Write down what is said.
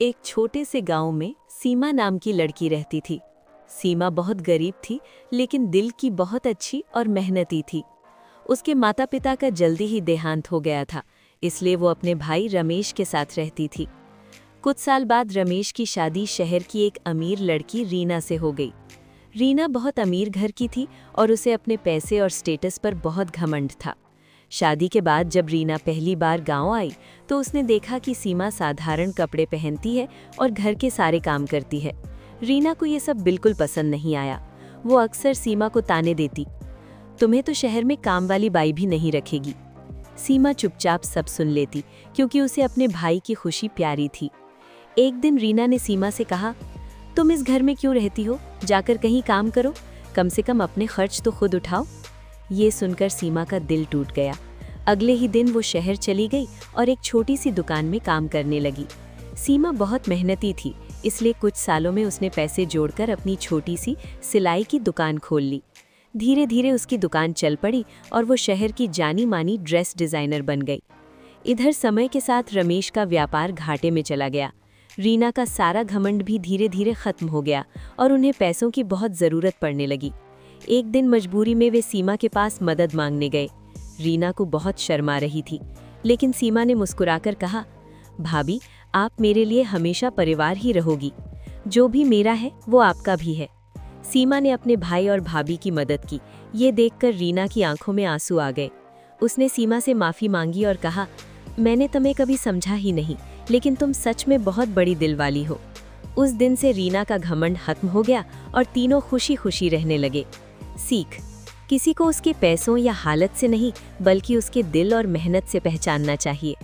एक छोटे से गांव में सीमा नाम की लड़की रहती थी। सीमा बहुत गरीब थी, लेकिन दिल की बहुत अच्छी और मेहनती थी। उसके माता पिता का जल्दी ही देहांत हो गया था, इसलिए वो अपने भाई रमेश के साथ रहती थी। कुछ साल बाद रमेश की शादी शहर की एक अमीर लड़की रीना से हो गई। रीना बहुत अमीर घर की थी और उसे अपने पैसे और स्टेटस पर बहुत घमंड था। शादी के बाद जब रीना पहली बार गांव आई तो उसने देखा कि सीमा साधारण कपड़े पहनती है और घर के सारे काम करती है। रीना को ये सब बिल्कुल पसंद नहीं आया। वो अक्सर सीमा को ताने देती, तुम्हें तो शहर में काम वाली बाई भी नहीं रखेगी। सीमा चुपचाप सब सुन लेती, क्योंकि उसे अपने भाई की खुशी प्यारी थी। एक दिन रीना ने सीमा से कहा, तुम इस घर में क्यों रहती हो? जाकर कहीं काम करो, कम से कम अपने खर्च तो खुद उठाओ। ये सुनकर सीमा का दिल टूट गया। अगले ही दिन वो शहर चली गई और एक छोटी सी दुकान में काम करने लगी। सीमा बहुत मेहनती थी, इसलिए कुछ सालों में उसने पैसे जोड़कर अपनी छोटी सी सिलाई की दुकान खोल ली। धीरे धीरे उसकी दुकान चल पड़ी और वो शहर की जानी मानी ड्रेस डिज़ाइनर बन गई। इधर समय के साथ रमेश का व्यापार घाटे में चला गया। रीना का सारा घमंड भी धीरे धीरे खत्म हो गया और उन्हें पैसों की बहुत ज़रूरत पड़ने लगी। एक दिन मजबूरी में वे सीमा के पास मदद मांगने गए। रीना को बहुत शर्मा रही थी, लेकिन सीमा ने मुस्कुराकर कहा, भाभी, आप मेरे लिए हमेशा परिवार ही रहोगी। जो भी मेरा है वो आपका भी है। सीमा ने अपने भाई और भाभी की मदद की। ये देखकर रीना की आंखों में आंसू आ गए। उसने सीमा से माफ़ी मांगी और कहा, मैंने तुम्हें कभी समझा ही नहीं, लेकिन तुम सच में बहुत बड़ी दिल वाली हो। उस दिन से रीना का घमंड खत्म हो गया और तीनों खुशी खुशी रहने लगे। सीख, किसी को उसके पैसों या हालत से नहीं, बल्कि उसके दिल और मेहनत से पहचानना चाहिए।